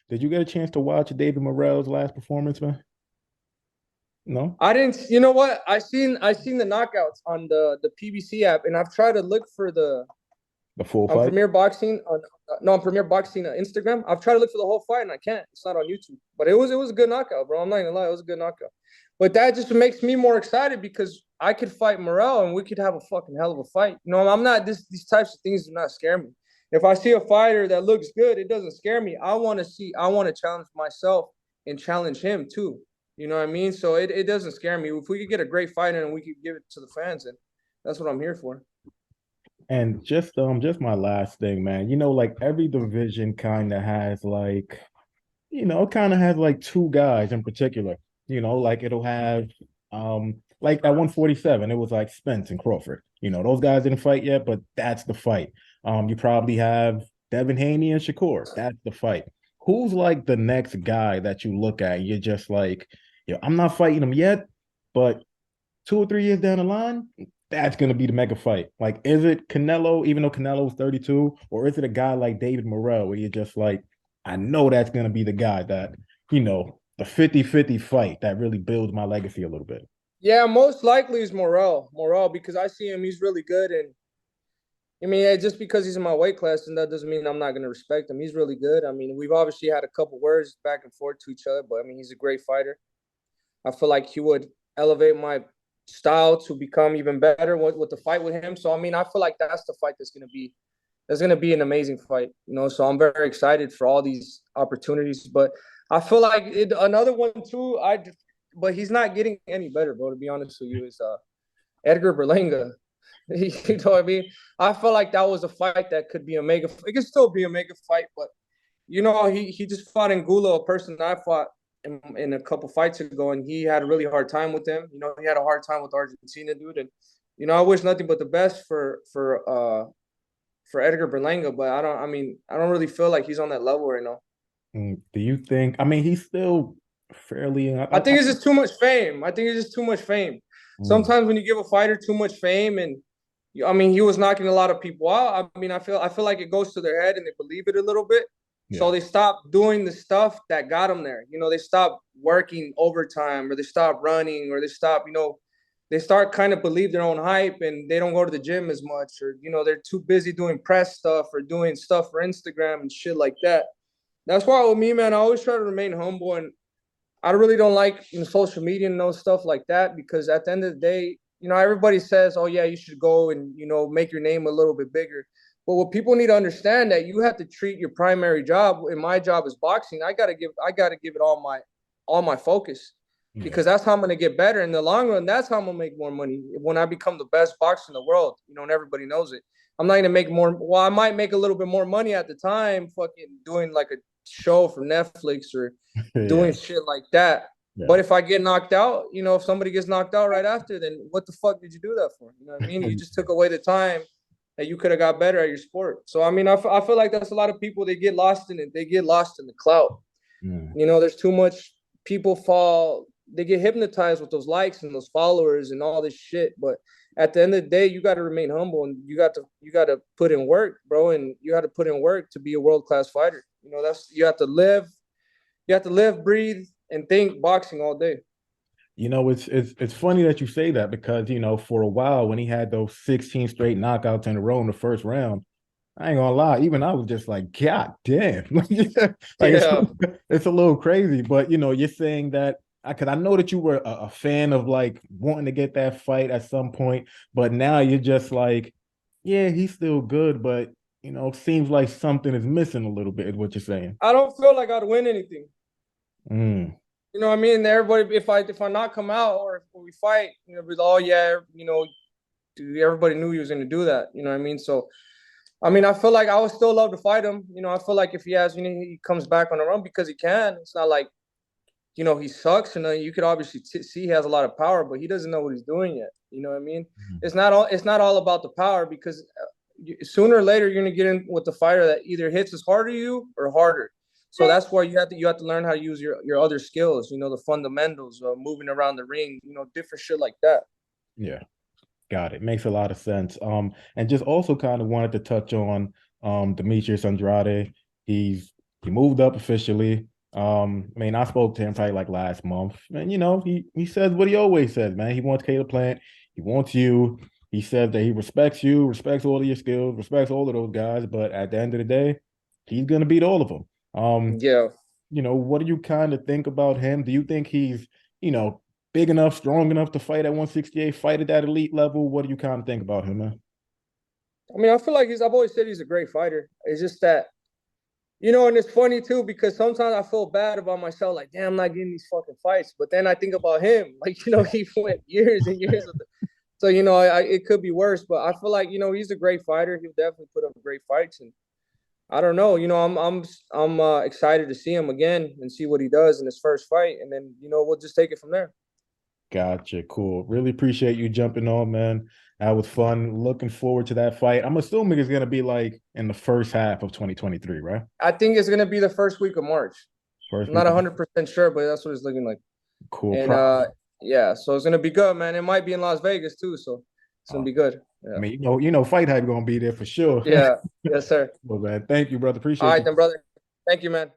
Did you get a chance to watch David Morrell's last performance, man? No, I didn't. You know what? I seen the knockouts on the PBC app, and I've tried to look for the the full on fight. Premier Boxing on no on Premier Boxing Instagram. I've tried to look for the whole fight, and I can't. It's not on YouTube. But it was a good knockout, bro. I'm not gonna lie, it was a good knockout. But that just makes me more excited because I could fight Morrell, and we could have a fucking hell of a fight. You know, I'm not this. These types of things do not scare me. If I see a fighter that looks good, it doesn't scare me. I want to see. I want to challenge myself and challenge him too. You know what I mean? So it doesn't scare me. If we could get a great fighter and we could give it to the fans, and that's what I'm here for. And just my last thing, man. Like every division kind of has like, kind of has like two guys in particular. Like it'll have like at 147, it was like Spence and Crawford. Those guys didn't fight yet, but that's the fight. You probably have Devin Haney and Shakur. That's the fight. Who's like the next guy that you look at? You're just like, I'm not fighting him yet, but 2 or 3 years down the line, that's going to be the mega fight. Like, is it Canelo, even though Canelo's 32, or is it a guy like David Morrell where you're just like, I know that's going to be the guy that, the 50-50 fight that really builds my legacy a little bit. Yeah, most likely is Morrell. Morrell, because I see him, he's really good. And I mean, just because he's in my weight class, and that doesn't mean I'm not going to respect him. He's really good. I mean, we've obviously had a couple words back and forth to each other, but I mean, he's a great fighter. I feel like he would elevate my style to become even better with the fight with him. So I mean, I feel like that's the fight that's gonna be an amazing fight. So I'm very excited for all these opportunities. But I feel like another one too. But he's not getting any better, bro. To be honest with you, is Edgar Berlanga. You know what I mean? I feel like that was a fight that could be a mega. It could still be a mega fight, but he just fought Angulo, a person I fought in a couple fights ago, and he had a really hard time with him. He had a hard time with Argentina, dude. And I wish nothing but the best for Edgar Berlanga, but I don't. I mean, I don't really feel like he's on that level right now. Do you think, I mean, he's still fairly, I think it's just too much fame. I think it's just too much fame. mm, Sometimes when you give a fighter too much fame, and I mean, he was knocking a lot of people out. I mean, I feel like it goes to their head and they believe it a little bit. yeah. So they stop doing the stuff that got them there. They stop working overtime, or they stop running, or they start kind of believe their own hype, and they don't go to the gym as much, or they're too busy doing press stuff or doing stuff for Instagram and shit like that. That's why with me, man, I always try to remain humble, and I really don't like social media and those stuff like that, because at the end of the day, everybody says, "Oh yeah, you should go and make your name a little bit bigger." But what people need to understand, that you have to treat your primary job. And my job is boxing. I gotta give it all my focus, Yeah. because that's how I'm gonna get better in the long run. That's how I'm gonna make more money when I become the best boxer in the world. And everybody knows it. I'm not gonna make more. Well, I might make a little bit more money at the time, fucking doing like a show for Netflix or Yeah. doing shit like that. Yeah. But if I get knocked out, if somebody gets knocked out right after, then what the fuck did you do that for? You know what I mean? You just took away the time that you could have got better at your sport. So I mean, I feel like that's a lot of people. They get lost in it. They get lost in the clout. Mm. There's too much. People fall. They get hypnotized with those likes and those followers and all this shit. But at the end of the day, you got to remain humble, and you got to put in work, bro. And you got to put in work to be a world class fighter. That's you have to live. You have to live, breathe, and think boxing all day. It's funny that you say that because for a while when he had those 16 straight knockouts in a row in the first round, I ain't gonna lie, even I was just like, God damn, like Yeah. it's a little crazy. But you're saying that because I know that you were a fan of like wanting to get that fight at some point, but now you're just like, yeah, he's still good, but seems like something is missing a little bit, is what you're saying. I don't feel like I'd win anything. Mm, You know what I mean? Everybody, if I not come out, or if we fight, be like, oh yeah, dude, everybody knew he was gonna do that. You know what I mean? So I mean, I feel like I would still love to fight him. I feel like if he has, he comes back on the run because he can. It's not like he sucks, and you could obviously see he has a lot of power, but he doesn't know what he's doing yet. You know what I mean? mm, It's not all about the power, because sooner or later you're gonna get in with the fighter that either hits as hard as you or harder. So that's why you have to learn how to use your other skills. The fundamentals, moving around the ring, different shit like that. yeah. Got it. Makes a lot of sense. And just also kind of wanted to touch on Demetrius Andrade. He's He moved up officially. I mean, I spoke to him probably like last month, and he says what he always says, man. He wants Caleb Plant. He wants you. He says that he respects you, respects all of your skills, respects all of those guys. But at the end of the day, he's gonna beat all of them. Yeah. What do you kind of think about him? Do you think he's, you know, big enough, strong enough to fight at 168, fight at that elite level? What do you kind of think about him, man? I mean, I feel like I've always said he's a great fighter. It's just that, and it's funny too because sometimes I feel bad about myself, like, damn, I'm not getting these fucking fights. But then I think about him, like, he went years and years with so it could be worse. But I feel like he's a great fighter. He'll definitely put up great fights, and I don't know. I'm excited to see him again and see what he does in his first fight, and then we'll just take it from there. Gotcha. Cool. Really appreciate you jumping on, man. That was fun. Looking forward to that fight. I'm assuming it's gonna be like in the first half of 2023, right? I think it's gonna be the first week of March. First I'm not week. 100% sure, but that's what it's looking like. Cool. And yeah, so it's gonna be good, man. It might be in Las Vegas too, so it's gonna be good. I Yeah. mean, FightHype gonna be there for sure. Yeah. Yes, sir. Well, man, thank you, brother. All Appreciate right you. then, brother. Thank you, man.